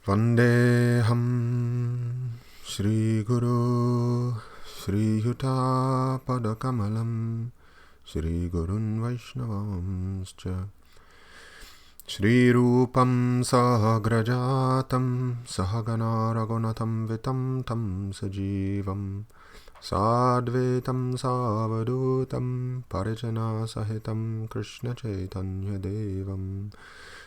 Vandeham Shri Guru Shri Yuta Padakamalam Shri Gurun Vaishnavamscha Shri Rupam Sahagrajatam Sahagana Ragunatam Vitam Tam Sajivam Sadvetam Savadutam Parijana Sahitam Krishna Chaitanya Devam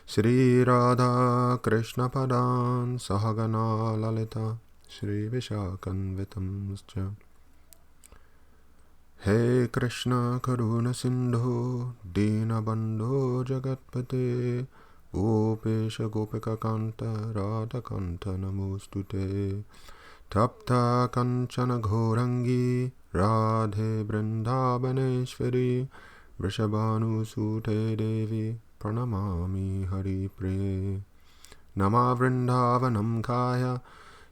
Shri Radha Krishna Padan Sahagana Lalita Shri Vishakanvitamscha He Krishna Karuna Sindhu Dina Bandhu Jagatpate Gopesha Gopika Kanta Radha Kanta Namostute Tapta Kanchana Ghorangi Radhe Vrindavaneshwari Vrishabhanu Sute Devi Pranamami Hari Priye Nama Vrindavanam Kaya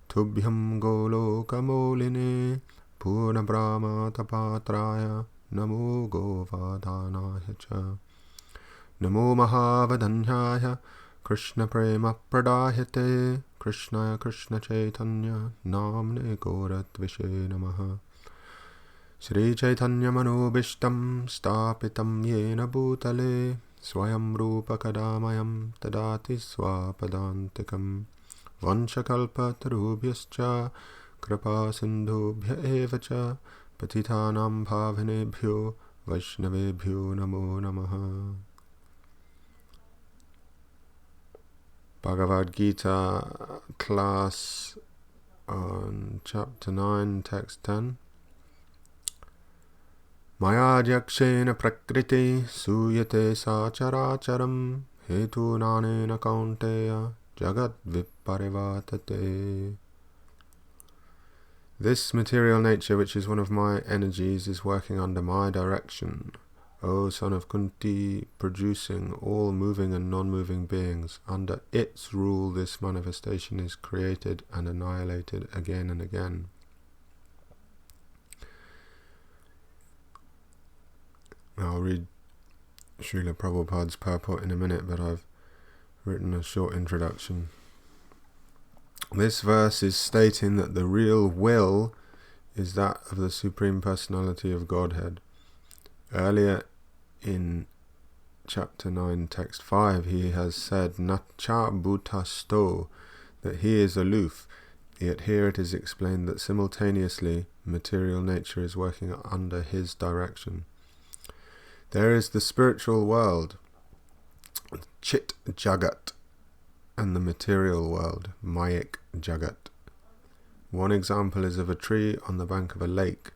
Tubhyam Golokamoline Purna Brahma Tapatraya Namo Govardhanaya Cha Namo Mahavadanyaya Krishna Prema Pradayate Krishnaya Krishna Chaitanya Namne Gorat Vishe Namaha Shri Chaitanya Manobishtam Stapitam Yena Bhutale Swayam Rupa Kadamayam Tadati Swapadantikam Vanchakalpa Tarubhyascha Kripa Sindhubhya Evacha Patitanam Bhavanebhyo Vaishnavebhyo Namo Namaha. Bhagavad Gita class on chapter 9, text 10. Mayadhyaksena Prakrtih Suyate Sacharacharam Hetu Nanena Kaunteya Jagat Viparivatate. This material nature, which is one of my energies, is working under my direction, O son of Kunti, producing all moving and non-moving beings. Under its rule this manifestation is created and annihilated again and again. I'll read Srila Prabhupada's purport in a minute, but I've written a short introduction. This verse is stating that the real will is that of the Supreme Personality of Godhead. Earlier in chapter 9, text 5, he has said, Nacha bhutasto, that he is aloof, yet here it is explained that simultaneously material nature is working under his direction. There is the spiritual world, Chit Jagat, and the material world, Mayik Jagat. One example is of a tree on the bank of a lake.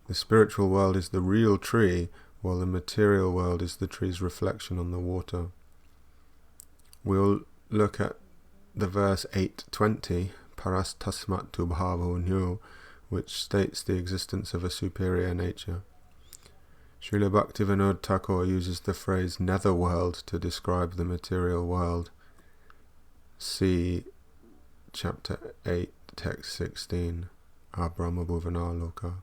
The spiritual world is the real tree, while the material world is the tree's reflection on the water. We'll look at the verse 8:20, Parastasmat tu bhavo nyo, which states the existence of a superior nature. Srila Bhaktivinoda Thakur uses the phrase netherworld to describe the material world. See chapter 8, text 16, Abrahma Bhuvana Loka.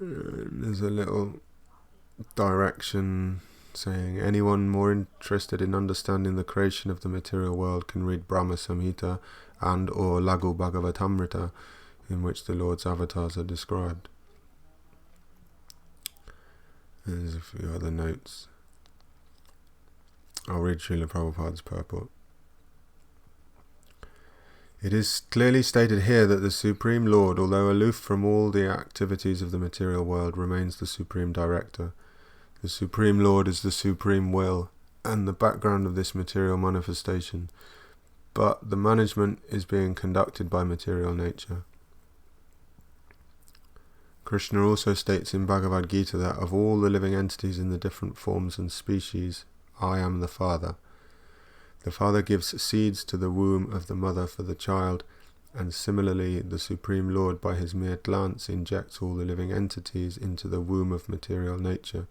There's a little direction saying, anyone more interested in understanding the creation of the material world can read Brahma Samhita and or Lagu Bhagavatamrita, in which the Lord's avatars are described. There's a few other notes. I'll read Srila Prabhupada's purport. It is clearly stated here that the Supreme Lord, although aloof from all the activities of the material world, remains the Supreme Director. The Supreme Lord is the Supreme Will and the background of this material manifestation, but the management is being conducted by material nature. Krishna also states in Bhagavad Gita that of all the living entities in the different forms and species, I am the Father. The Father gives seeds to the womb of the mother for the child, and similarly the Supreme Lord by his mere glance injects all the living entities into the womb of material nature,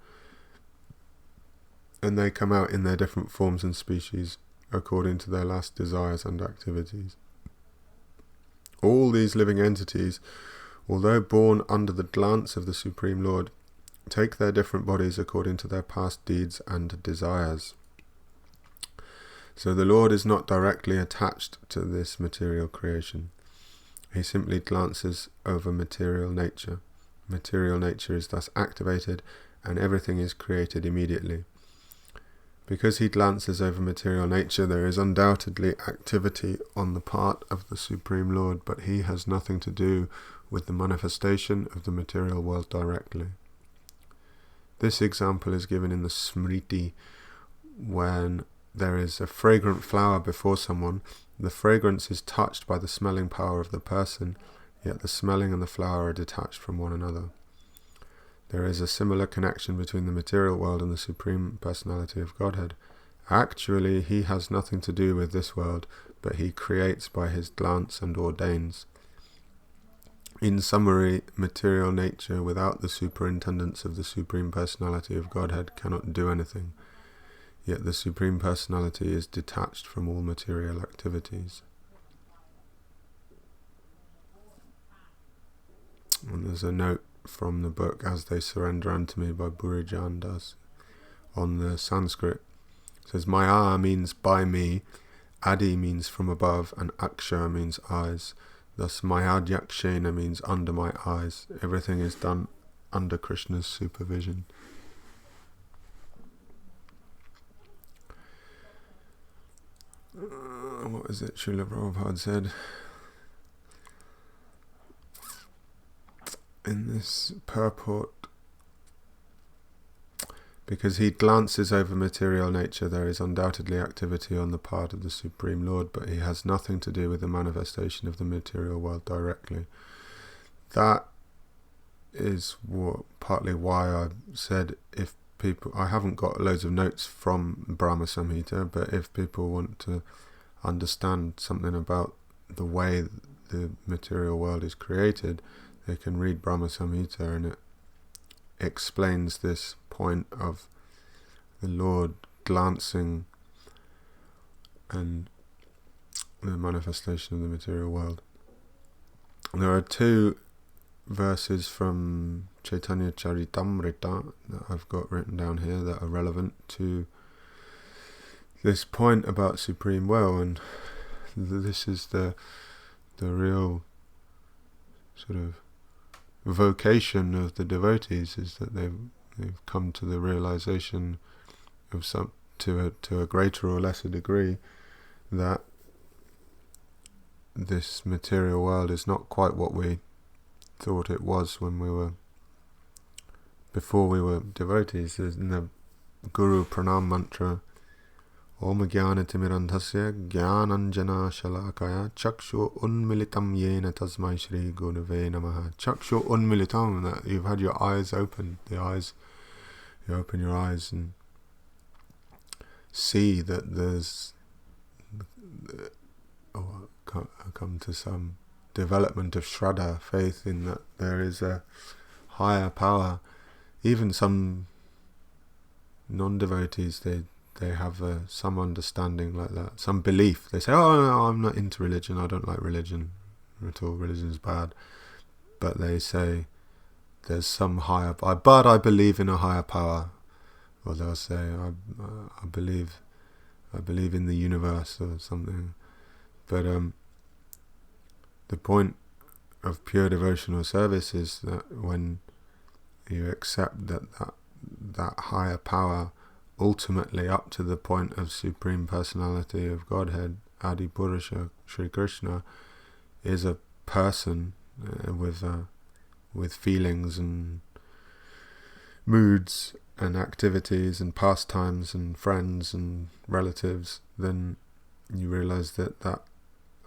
and they come out in their different forms and species according to their last desires and activities. All these living entities, although born under the glance of the Supreme Lord, take their different bodies according to their past deeds and desires. So the Lord is not directly attached to this material creation. He simply glances over material nature. Material nature is thus activated, and everything is created immediately. Because he glances over material nature, there is undoubtedly activity on the part of the Supreme Lord, but he has nothing to do with the manifestation of the material world directly. This example is given in the Smriti. When there is a fragrant flower before someone, the fragrance is touched by the smelling power of the person, yet the smelling and the flower are detached from one another. There is a similar connection between the material world and the Supreme Personality of Godhead. Actually, he has nothing to do with this world, but he creates by his glance and ordains. In summary, material nature without the superintendence of the Supreme Personality of Godhead cannot do anything, yet the Supreme Personality is detached from all material activities. And there's a note from the book As They Surrender Unto Me by Burijan Das on the Sanskrit. It says, Maya means by me, Adi means from above, and Aksha means eyes. Thus Mayadhyaksena means under my eyes. Everything is done under Krishna's supervision. What is it Srila Prabhupada said in this purport? Because he glances over material nature, there is undoubtedly activity on the part of the Supreme Lord, but he has nothing to do with the manifestation of the material world directly. That is partly why I said if people, I haven't got loads of notes from Brahma Samhita, but if people want to understand something about the way the material world is created, they can read Brahma Samhita, and it explains this point of the Lord glancing and the manifestation of the material world. There are two verses from Chaitanya Charitamrita that I've got written down here that are relevant to this point about supreme will, and this is the real sort of vocation of the devotees, is that they've come to the realization of some to a greater or lesser degree that this material world is not quite what we thought it was before we were devotees. In the Guru Pranam mantra, Om Jnanatimirandhasya Jnananjana Shalakaya Chakshu Unmilitam Yena Tasmai Shri Gunave Namaha. Chakshu Unmilitam, that you've had your eyes open, you open your eyes and see that there's come to some development of Shraddha, faith in that there is a higher power. Even some non-devotees, they have some understanding like that, some belief. They say, oh no, I'm not into religion, I don't like religion at all, religion is bad. But they say there's some higher power, but I believe in a higher power. Or they'll say, I believe in the universe or something. But the point of pure devotional service is that when you accept that higher power, ultimately up to the point of Supreme Personality of Godhead, Adi Purusha, Sri Krishna, is a person with feelings and moods and activities and pastimes and friends and relatives, then you realize that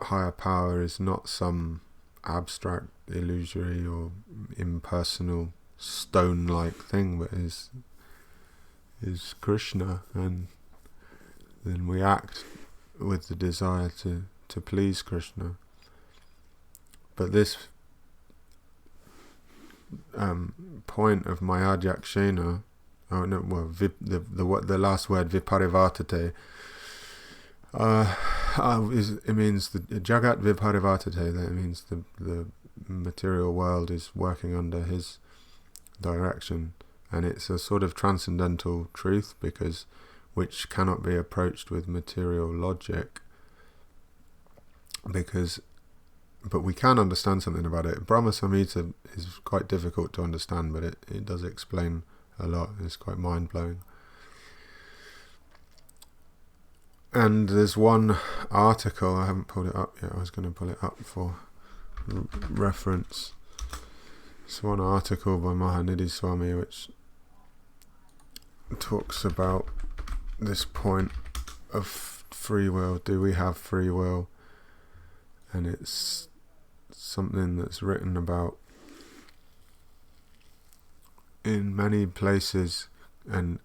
higher power is not some abstract, illusory or impersonal stone-like thing, but is Krishna, and then we act with the desire to please Krishna. But this point of Mayadhyaksena, the last word Viparivartate, it means the Jagat Viparivartate. That means the material world is working under his direction, and it's a sort of transcendental truth, because which cannot be approached with material logic, but we can understand something about it. Brahma Samhita is quite difficult to understand, but it does explain a lot. It's quite mind-blowing. And there's one article, I haven't pulled it up yet, I was going to pull it up for reference. It's one article by Mahanidhi Swami which talks about this point of free will. Do we have free will? And it's something that's written about in many places, and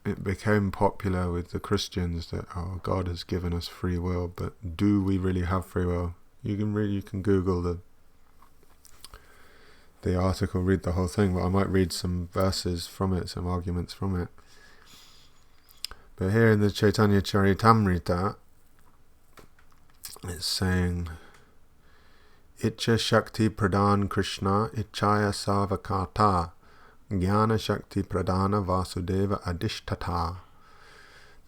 it became popular with the Christians that, oh, God has given us free will, but do we really have free will? You can Google the article, read the whole thing, but I might read some verses from it, some arguments from it. But here in the Chaitanya Charitamrita, it's saying, Icha Shakti Pradhan Krishna Ichaya Savakata Jnana Shakti Pradhana Vasudeva Adishtata.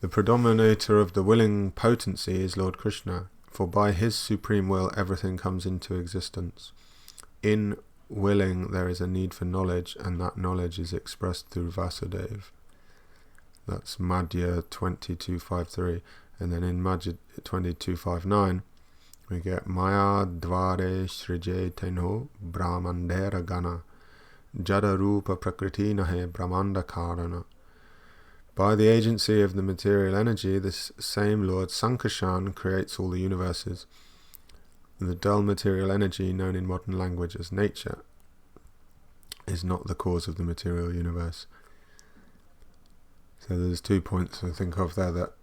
The predominator of the willing potency is Lord Krishna, for by his supreme will everything comes into existence. In willing there is a need for knowledge, and that knowledge is expressed through Vasudeva. That's Madhya 22.5.3. And then in Madhya 22.5.9 we get Mayadhvare Shrije Tenho Brahmandera Gana Jada Rupa Prakrtih Nahe Brahmanda Karana. By the agency of the material energy, this same Lord Sankarshan creates all the universes. The dull material energy, known in modern language as nature, is not the cause of the material universe. So there's 2 points I think of there that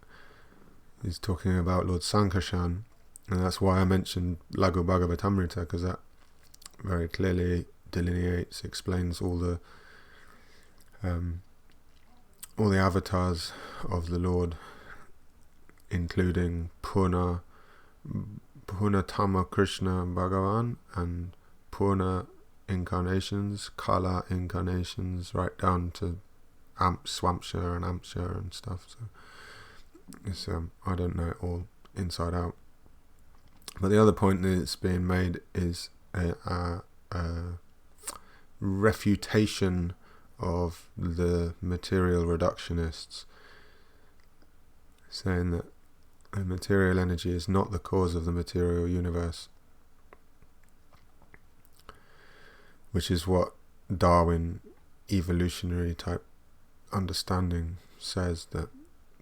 he's talking about Lord Sankarshan, and that's why I mentioned Laghu Bhagavatamrita, because that very clearly delineates, explains all the avatars of the Lord, including Purna Tama Krishna Bhagavan and Purna incarnations, Kala incarnations, right down to Swampshire and Ampshire and stuff. So it's, I don't know it all inside out. But the other point that's being made is a refutation of the material reductionists, saying that the material energy is not the cause of the material universe, which is what Darwin evolutionary type understanding says, that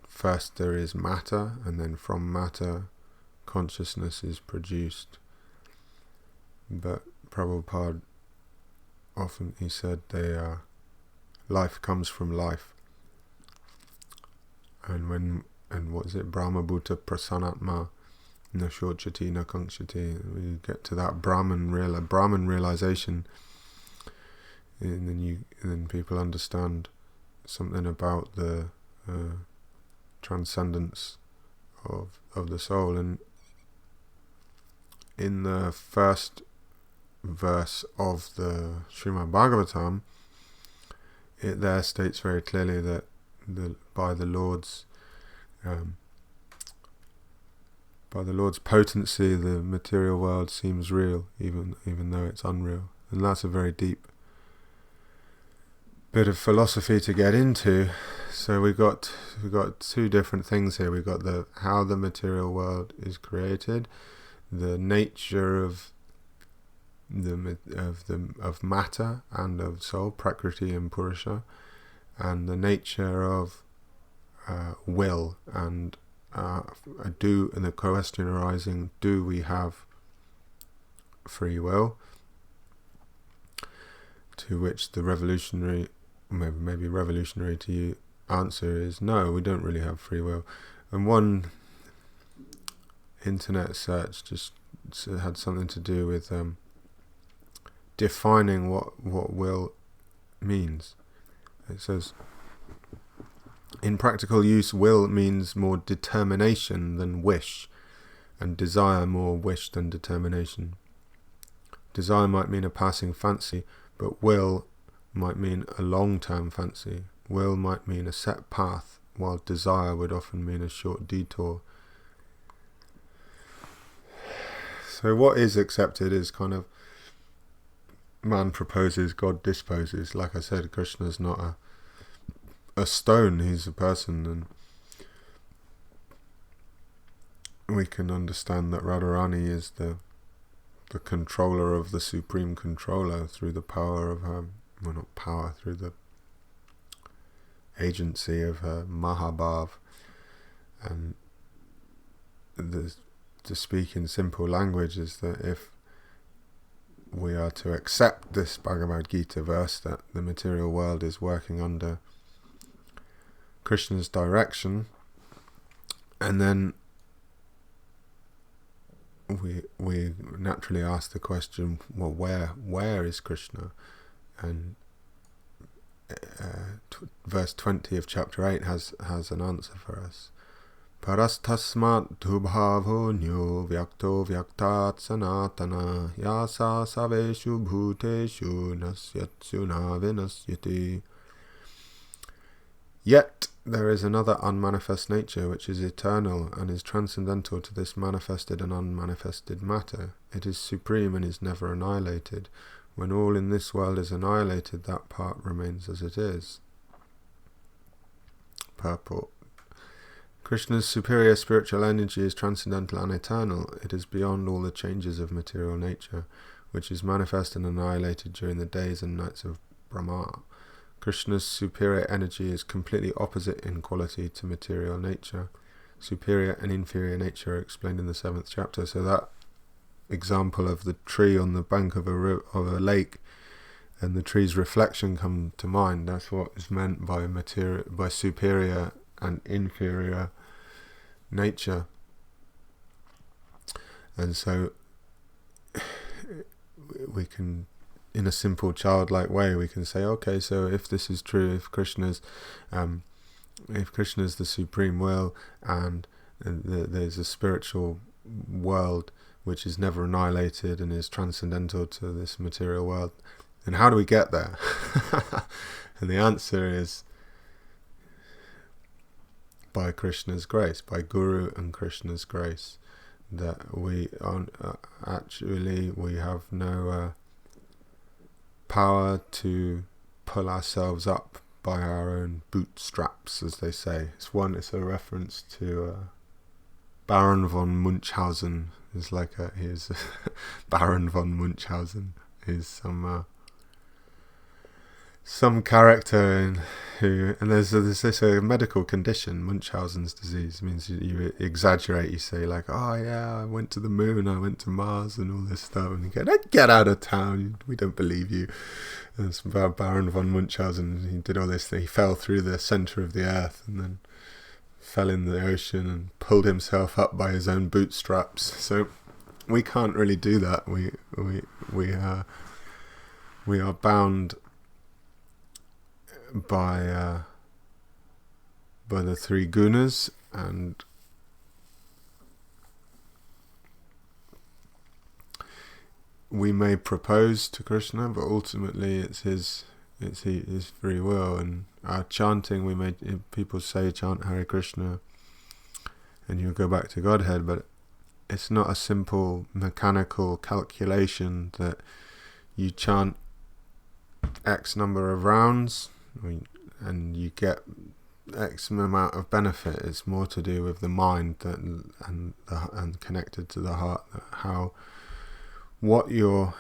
first there is matter, and then from matter consciousness is produced. But Prabhupada often, he said, life comes from life, and what is it, Brahma Bhuta Prasanatma na Shochati na Kankshati. We get to that Brahman realization, and then people understand something about the transcendence of the soul. And in the first verse of the Srimad Bhagavatam, it there states very clearly that by the Lord's potency, the material world seems real, even though it's unreal. And that's a very deep bit of philosophy to get into. So we got two different things here. We've got how the material world is created, the nature of matter and of soul, Prakrtih and Purusha, and the nature of will, and and the question arising, do we have free will? To which the revolutionary, maybe revolutionary to you, answer is no, we don't really have free will. And one internet search just had something to do with defining what will means. It says, in practical use, will means more determination than wish, and desire more wish than determination. Desire might mean a passing fancy, but will might mean a long-term fancy. will might mean a set path, while desire would often mean a short detour. So what is accepted is kind of man proposes, God disposes. Like I said, Krishna's not a stone, he's a person, and we can understand that Radharani is the controller of the supreme controller through the power of her, well, not power, through the agency of her Mahabhav. And to speak in simple language is that if we are to accept this Bhagavad Gita verse that the material world is working under Krishna's direction, and then we naturally ask the question, well, where is Krishna? And verse 20 of chapter 8 has an answer for us. Parastasmat dhubhavo nyo vyakto vyaktat sanatana yasa saveshu bhuteshu nasyatsu na vinasyati. Yet there is another unmanifest nature which is eternal and is transcendental to this manifested and unmanifested matter. It is supreme and is never annihilated. When all in this world is annihilated, that part remains as it is. Purport. Krishna's superior spiritual energy is transcendental and eternal. It is beyond all the changes of material nature, which is manifest and annihilated during the days and nights of Brahma. Krishna's superior energy is completely opposite in quality to material nature. Superior and inferior nature are explained in the 7th chapter. So that example of the tree on the bank of a lake and the tree's reflection come to mind. That's what is meant by superior and inferior nature. And so we can, in a simple childlike way, we can say, okay, so if this is true, if Krishna's the supreme will, and there's a spiritual world which is never annihilated and is transcendental to this material world, then how do we get there? And the answer is by Krishna's grace, by Guru and Krishna's grace, that we have no power to pull ourselves up by our own bootstraps, as they say. It's a reference to Baron von Munchausen. Baron von Munchausen is some character and there's this medical condition, Munchausen's disease. It means you exaggerate. You say like, oh yeah, I went to the moon, I went to Mars, and all this stuff, and you get out of town. We don't believe you. And it's about Baron von Munchausen. He did all this thing. He fell through the center of the earth and then fell in the ocean and pulled himself up by his own bootstraps. So we can't really do that. We are bound by the 3 gunas, and we may propose to Krishna, but ultimately it's his free will. And our chanting, people say chant Hare Krishna and you'll go back to Godhead, but it's not a simple mechanical calculation that you chant X number of rounds and you get X amount of benefit. It's more to do with the mind and connected to the heart, what you're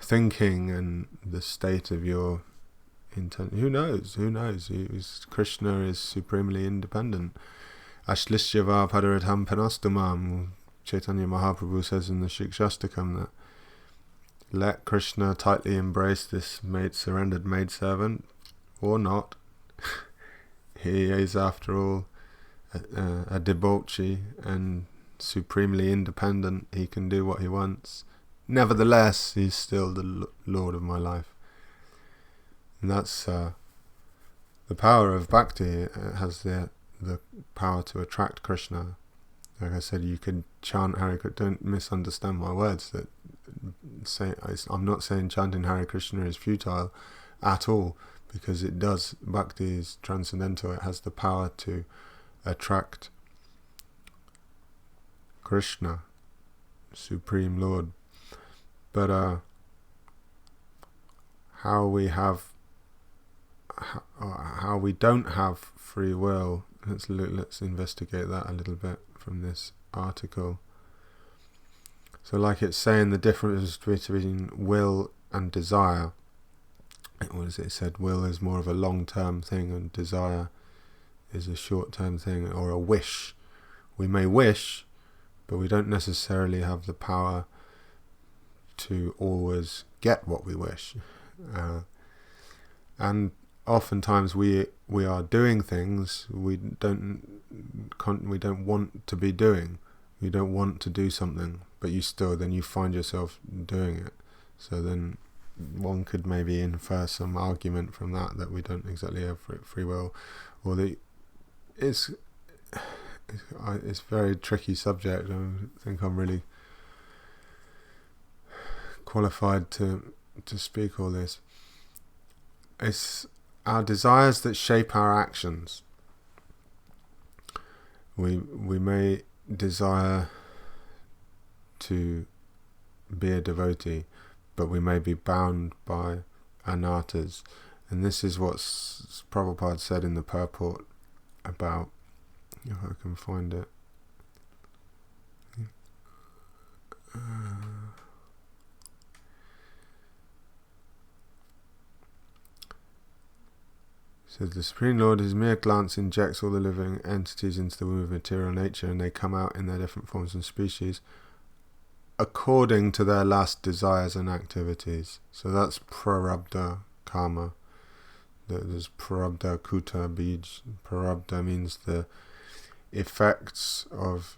thinking and the state of your intent. Who knows? Krishna is supremely independent. Ashlishyava Padaradham Panastamam. Chaitanya Mahaprabhu says in the Shikshastakam that let Krishna tightly embrace this surrendered maidservant, or not. He is, after all, a debauchee and supremely independent. He can do what he wants. Nevertheless, he's still the Lord of my life. And that's the power of bhakti. It has the power to attract Krishna. Like I said, you can chant Hare Krishna. Don't misunderstand my words. I'm not saying chanting Hare Krishna is futile at all, because it does. Bhakti is transcendental. It has the power to attract Krishna, Supreme Lord. But how we don't have free will, let's investigate that a little bit from this article. So like it's saying the difference between will and desire. What is it? It said will is more of a long-term thing and desire is a short-term thing, or a wish. We may wish, but we don't necessarily have the power to always get what we wish. And oftentimes we are doing things we don't want to be doing. You don't want to do something, but then you find yourself doing it. So then one could maybe infer some argument from that we don't exactly have free will, or it's a very tricky subject. I think I'm really qualified to speak all this. It's our desires that shape our actions. We may desire to be a devotee, but we may be bound by anarthas. And this is what Prabhupada said in the purport about, if I can find it. Says the Supreme Lord, his mere glance injects all the living entities into the womb of material nature, and they come out in their different forms and species according to their last desires and activities. So that's prarabdha karma. There's prarabdha kuta bij. Prarabdha means the effects of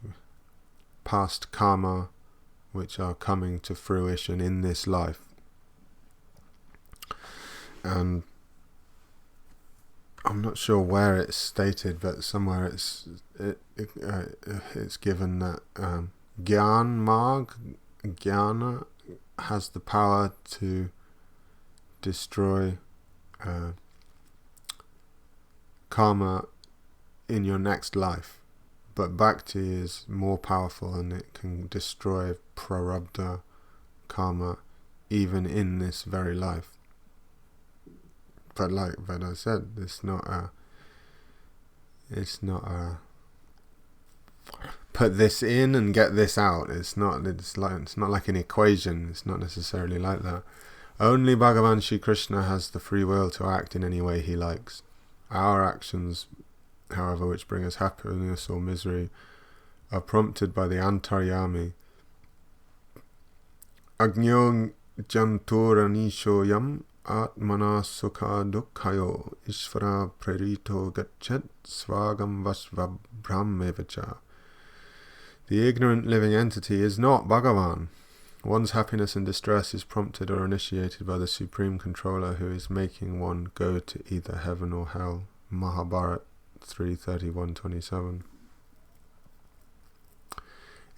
past karma which are coming to fruition in this life. And I'm not sure where it's stated, but somewhere it's given that Jnana has the power to destroy karma in your next life, but Bhakti is more powerful and it can destroy prarabdha karma even in this very life. But like I said, it's not a put this in and get this out. It's not like an equation. It's not necessarily like that. Only Bhagavan Shri Krishna has the free will to act in any way he likes. Our actions, however, which bring us happiness or misery, are prompted by the Antaryami. Agnyong jantoranishoyam Atmana sukha dukkhayo Ishvara prerito gachet svagam vasva brahmevacha. The ignorant living entity is not Bhagavan. One's happiness and distress is prompted or initiated by the Supreme Controller, who is making one go to either heaven or hell. Mahabharat 3:31-27.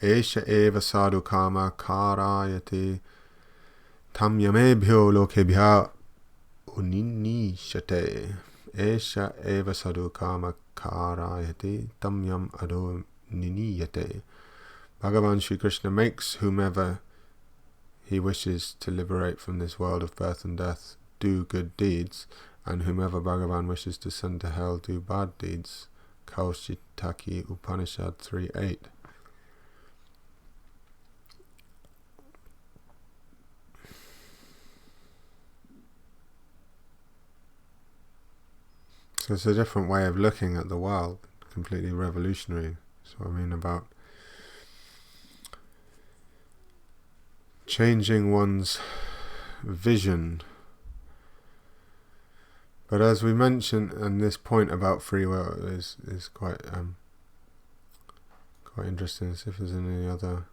Esha eva sadhu kama karayate tam yamebhyo lokebhya uninishate. Esha eva sadhu kama karayate tam yam ado niniyate. Bhagavan Shri Krishna makes whomever he wishes to liberate from this world of birth and death do good deeds, and whomever Bhagavan wishes to send to hell do bad deeds. Kaushitaki Upanishad 3:8. So it's a different way of looking at the world, completely revolutionary. So I mean about changing one's vision. But as we mentioned, and this point about free will is quite interesting. Let's see if there's any other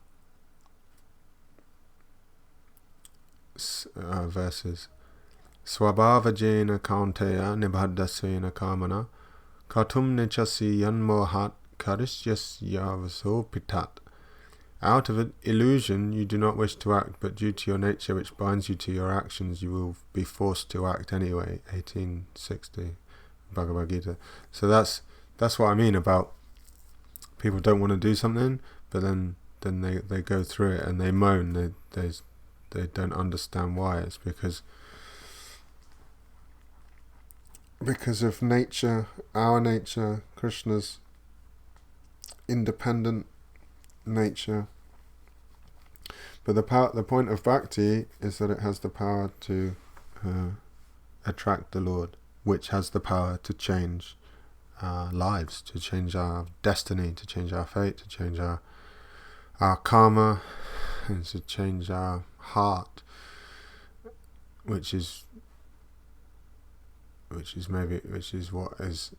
verses. Swabhavajena kaunteya nibhaddasena kamana katum nechasi yanmohat karishyasya vasopitat. Out of illusion you do not wish to act, but due to your nature which binds you to your actions, you will be forced to act anyway. 1860, Bhagavad Gita. So that's what I mean about people don't want to do something, but then they go through it and they moan. They don't understand why. It's because of nature, our nature, Krishna's independent nature. But the point of bhakti is that it has the power to attract the Lord, which has the power to change our lives, to change our destiny, to change our fate, to change our karma, and to change our heart, which is what is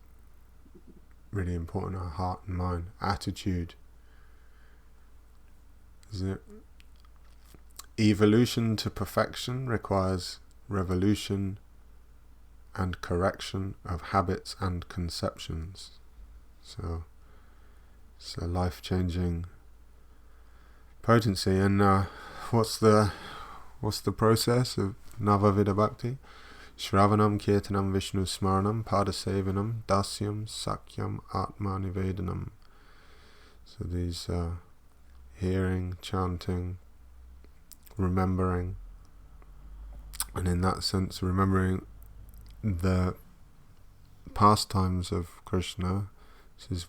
really important, our heart and mind, attitude. Is it? Evolution to perfection requires revolution and correction of habits and conceptions. So life-changing potency. And what's the process of Navavidha Bhakti? Shravanam Kirtanam Vishnu Smaranam Padasevanam Dasyam Sakyam Atma Nivedanam. So these hearing, chanting, remembering, and in that sense remembering the pastimes of Krishna. This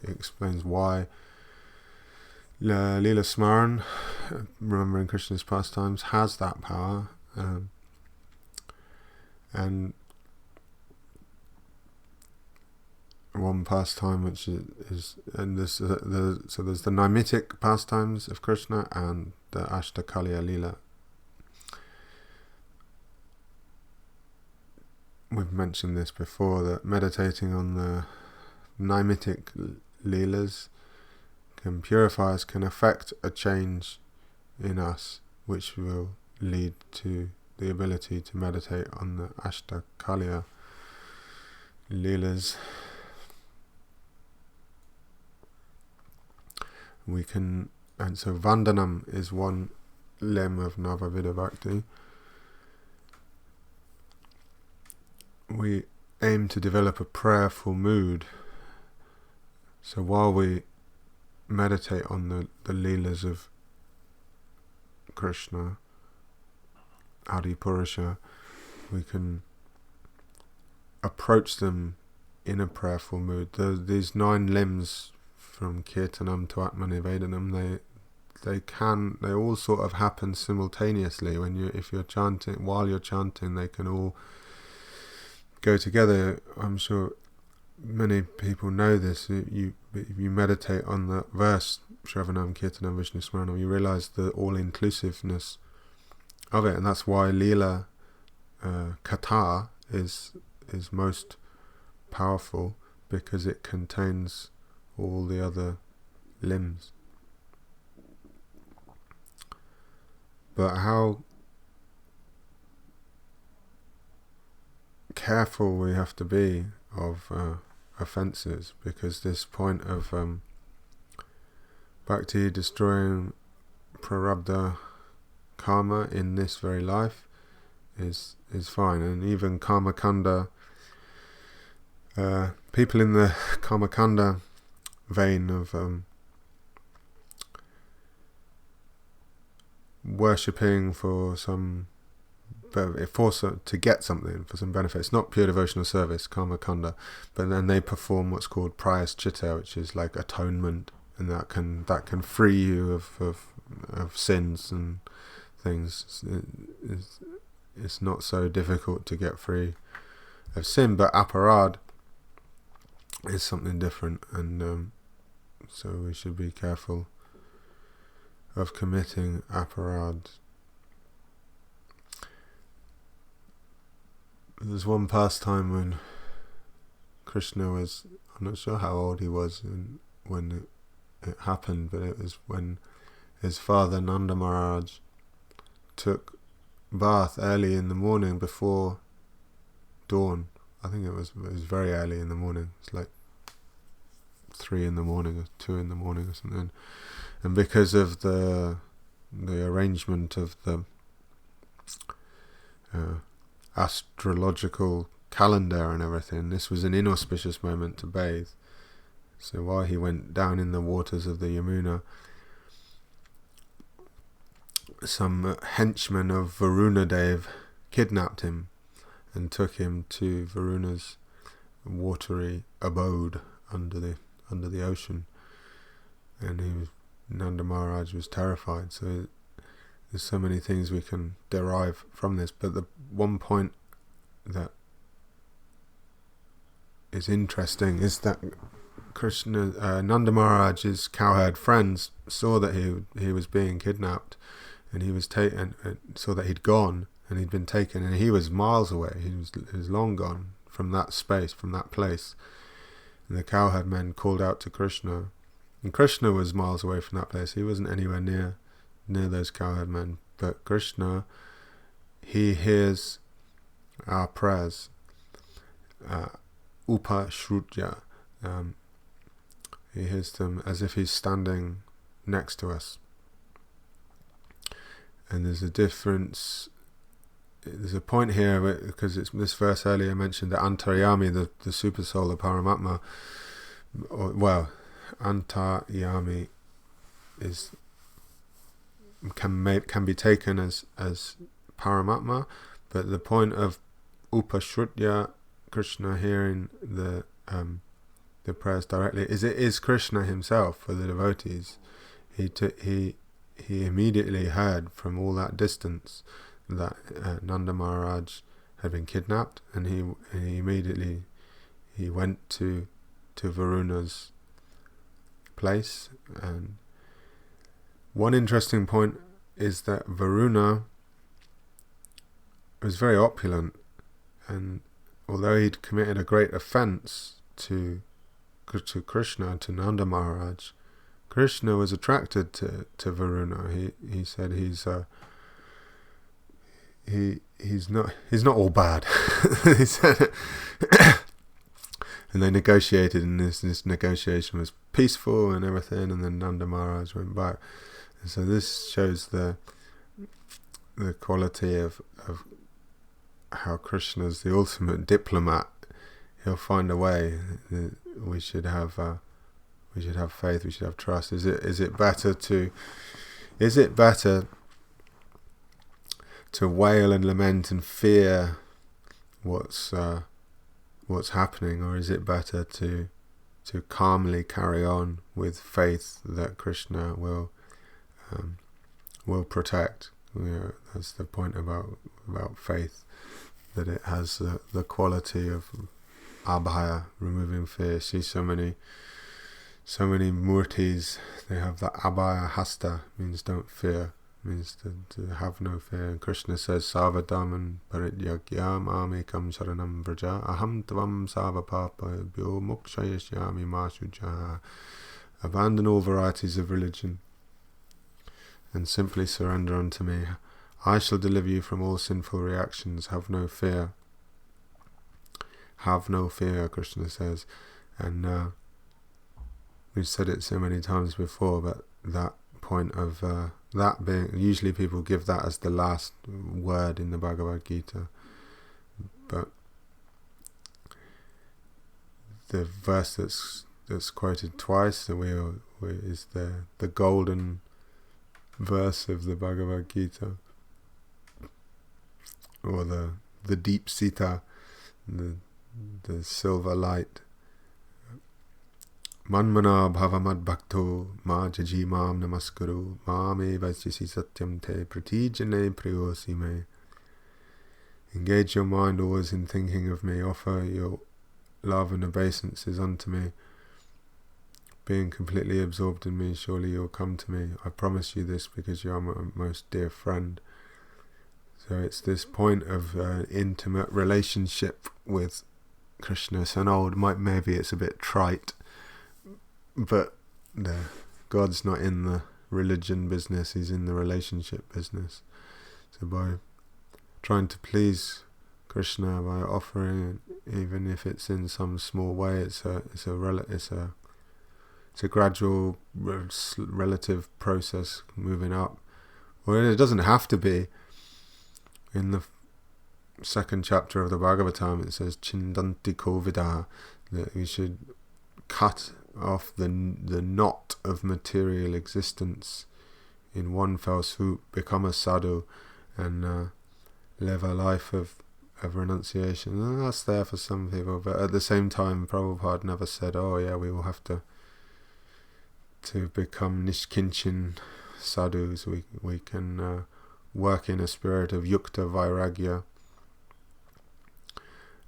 explains why Leela Smaran, remembering Krishna's pastimes, has that power. And one pastime which is and this so there's the Naimitic pastimes of Krishna and the Ashtakaliya Leela. We've mentioned this before, that meditating on the Naimitic Leelas can purify us, can affect a change in us, which will lead to the ability to meditate on the Ashtakaliya Leelas. And so Vandanam is one limb of Navavidha Bhakti. We aim to develop a prayerful mood. So while we meditate on the Leelas of Krishna, Adi Purusha, we can approach them in a prayerful mood. These 9 limbs, from Kirtanam to Atma Nivedanam, they all sort of happen simultaneously. If you're chanting, while you're chanting, they can all go together. I'm sure many people know this. If you meditate on the verse Shravanam Kirtanam Vishnu Smaranam, you realise the all-inclusiveness of it, and that's why Leela Katha is most powerful, because it contains all the other limbs. But how careful we have to be of offences, because this point of bhakti destroying prarabdha karma in this very life is fine. And even karma kanda, people in the karma kanda vein of worshipping to get something, for some benefit. It's not pure devotional service, karma kanda, but then they perform what's called prayaschitta, which is like atonement, and that can free you of sins and things. It's not so difficult to get free of sin, but aparad is something different, and so we should be careful of committing aparad. There's one pastime when Krishna was, I'm not sure how old he was when it happened, but it was when his father Nanda Maharaj took bath early in the morning before dawn. I think it was very early in the morning. It's like 3 in the morning or 2 in the morning or something. And because of the arrangement of the astrological calendar and everything, this was an inauspicious moment to bathe. So while he went down in the waters of the Yamuna, some henchmen of Varunadev kidnapped him and took him to Varuna's watery abode under the ocean, and Nanda Maharaj was terrified. So there's so many things we can derive from this, but the one point that is interesting is that Nanda Maharaj's cowherd friends saw that he was being kidnapped, and he was taken, saw that he'd gone and he'd been taken, and he was miles away. He was long gone from that space, from that place. And the cowherd men called out to Krishna, and Krishna was miles away from that place. He wasn't anywhere near those cowherd men, but Krishna, he hears our prayers, upashrutya. He hears them as if he's standing next to us. And there's a difference. There's a point here, because it's this verse earlier mentioned that Antaryami, the super soul, the Paramatma, Antaryami can be taken as Paramatma, but the point of Upashrutya, Krishna hearing the prayers directly, it is Krishna himself for the devotees. He immediately heard from all that distance that Nanda Maharaj had been kidnapped, and he immediately went to Varuna's place. And one interesting point is that Varuna was very opulent, and although he'd committed a great offence to Krishna, to Nanda Maharaj, Krishna was attracted to Varuna. He said he's not all bad. He said, and they negotiated, and this negotiation was peaceful and everything. And then Nanda Maharaj went back. And so this shows the quality of how Krishna's the ultimate diplomat. He'll find a way. We should have faith. We should have trust. Is it better to wail and lament and fear what's happening, or is it better to calmly carry on with faith that Krishna will protect? That's the point about faith, that it has the quality of abhaya, removing fear. See so many murtis, they have the abhaya hasta, means don't fear, means to have no fear. And Krishna says, Savadaman parityagyam amikam sharanam vraja aham tvam savapapabhyo mokshayashyami masujaha. Abandon all varieties of religion and simply surrender unto me. I shall deliver you from all sinful reactions. Have no fear. Have no fear, Krishna says. And we've said it so many times before, but that point of that being, usually people give that as the last word in the Bhagavad Gita, but the verse that's quoted twice is the golden verse of the Bhagavad Gita, or the deep Sita, the silver light. Manmana bhavamad bhakto ma jaji mam namaskuru ma me vasyasi satyam te pratijane priyosi me. Engage your mind always in thinking of me. Offer your love and obeisances unto me. Being completely absorbed in me, surely you'll come to me. I promise you this because you are my most dear friend. So it's this point of intimate relationship with Krishna. So maybe it's a bit trite, but God's not in the religion business, he's in the relationship business. So by trying to please Krishna, by offering, even if it's in some small way, it's a it's a gradual relative process moving up. Well, it doesn't have to be. In the second chapter of the Bhagavatam, it says Chindanti Kovida, that we should cut off the knot of material existence in one fell swoop, become a sadhu, and live a life of renunciation. And that's there for some people, but at the same time, Prabhupada never said, oh yeah, we will have to become nishkinchin sadhus. We can work in a spirit of yukta vairagya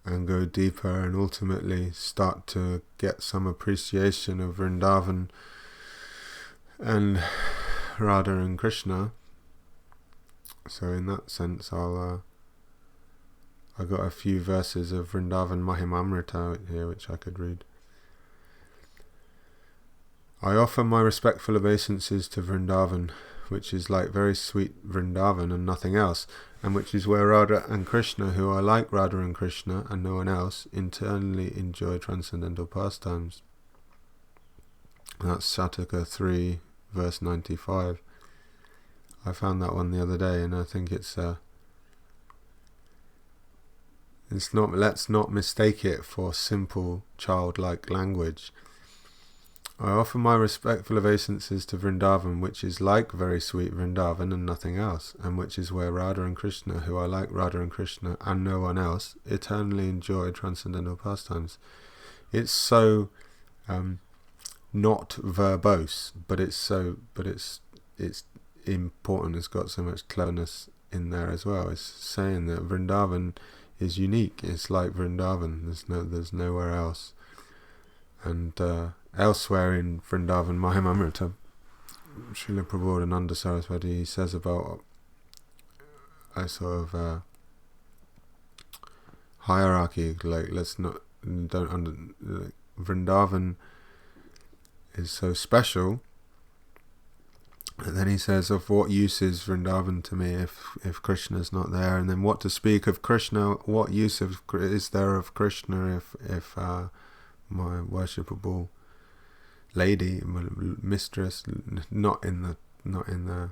and go deeper, and ultimately start to get some appreciation of Vrindavan and Radha and Krishna. So in that sense, I got a few verses of Vrindavan Mahimamrita here which I could read. I offer my respectful obeisances to Vrindavan, which is like very sweet Vrindavan and nothing else, and which is where Radha and Krishna, who are like Radha and Krishna and no one else, internally enjoy transcendental pastimes. That's Sataka 3, verse 95. I found that one the other day, and I think it's not. Let's not mistake it for simple childlike language. I offer my respectful obeisances to Vrindavan, which is like very sweet Vrindavan and nothing else, and which is where Radha and Krishna, who are like Radha and Krishna and no one else, eternally enjoy transcendental pastimes. It's so not verbose, but it's important. It's got so much cleverness in there as well. It's saying that Vrindavan is unique. It's like Vrindavan. There's nowhere else. And elsewhere in Vrindavan Mahimamrita, Srila Prabodhananda Saraswati, he says about a sort of hierarchy, like Vrindavan is so special. And then he says, of what use is Vrindavan to me if Krishna's not there? And then what to speak of Krishna? What use is there of Krishna if my worshipable lady, mistress, not in the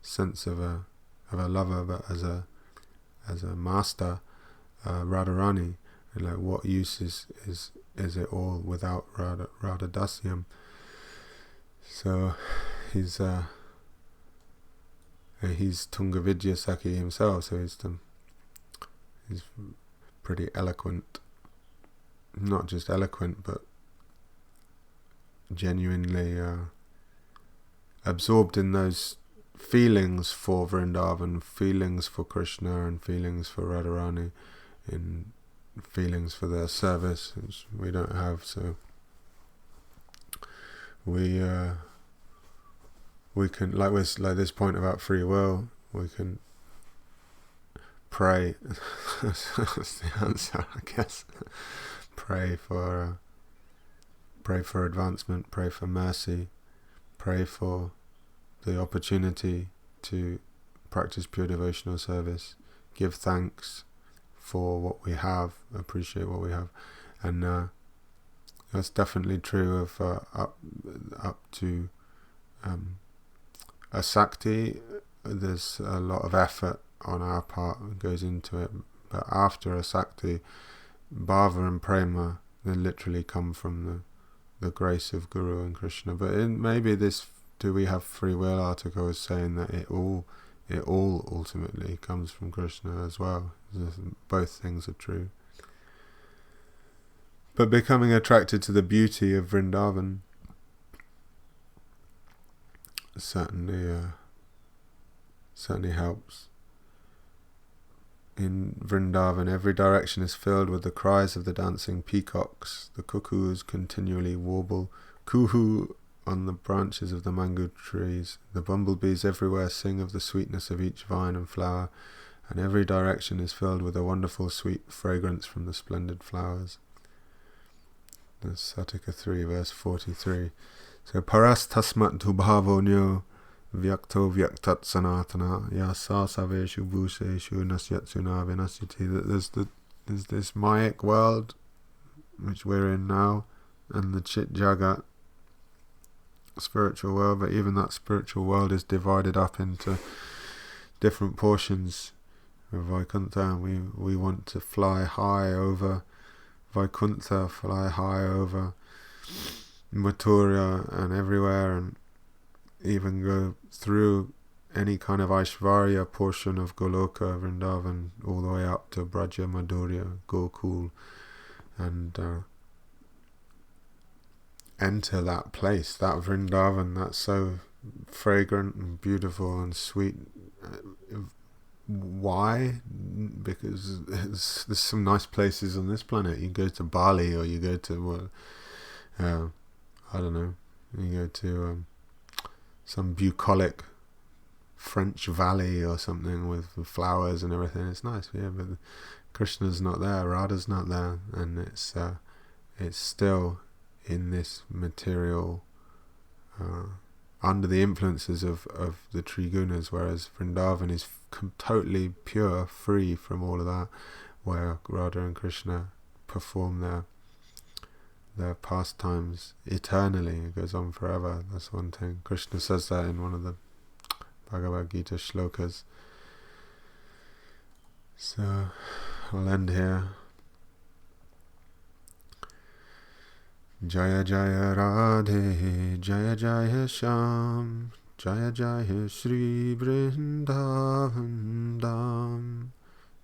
sense of a lover, but as a master, Radharani? Like, what use is it all without Radha Dasyam? So he's Tungavidya Sakhi himself, so he's pretty eloquent. Not just eloquent, but genuinely absorbed in those feelings for Vrindavan, feelings for Krishna, and feelings for Radharani, in feelings for their service, which we don't have. So we can, like this point about free will, we can pray. That's the answer, I guess. Pray for advancement, pray for mercy, pray for the opportunity to practice pure devotional service, give thanks for what we have, appreciate what we have, and that's definitely true of up to a Sakti. There's a lot of effort on our part that goes into it, but after a Sakti, Bhava and Prema, they literally come from the grace of Guru and Krishna. But maybe this "Do we have free will?" article is saying that it all ultimately comes from Krishna as well. Both things are true. But becoming attracted to the beauty of Vrindavan certainly helps. In Vrindavan, every direction is filled with the cries of the dancing peacocks. The cuckoos continually warble kuhu on the branches of the mango trees. The bumblebees everywhere sing of the sweetness of each vine and flower, and every direction is filled with a wonderful sweet fragrance from the splendid flowers. That's Sataka 3, verse 43. So, paras tasmat dubhavonyo vyakto vyaktat sanatana yasa saveshu bhuseshu nasyatsuna vinasyati. There's this Mayic world which we're in now, and the Chit Jagat, spiritual world, but even that spiritual world is divided up into different portions of Vaikuntha, and we want to fly high over Vaikuntha, fly high over Mathura and everywhere, and even go through any kind of Aishvarya portion of Goloka, Vrindavan, all the way up to Braja, Madhurya, Gokul, and enter that place, that Vrindavan that's so fragrant and beautiful and sweet. Why? Because there's some nice places on this planet. You go to Bali, or you go to I don't know, you go to some bucolic French valley or something with flowers and everything. It's nice, yeah, but Krishna's not there, Radha's not there, and it's still in this material, under the influences of the Trigunas, whereas Vrindavan is totally pure, free from all of that, where Radha and Krishna perform their pastimes eternally. It goes on forever. That's one thing. Krishna says that in one of the Bhagavad Gita shlokas. So I'll end here. Jaya Jaya Radhe, Jaya Jaya Sham, Jaya Jaya Shri Vrindavan Dham.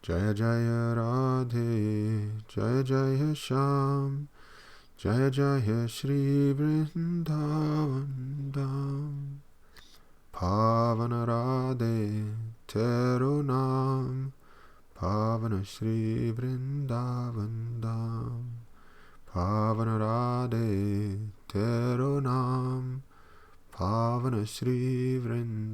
Jaya Jaya Radhe, Jaya Jaya Sham, Jaya Jaya Shri Vrindavan Dham. Pavana Radhe Tero Nam, Pavana Shri Vrindavan Dham. Pavana Radhe Tero Nam, Pavana Shri Vrindavan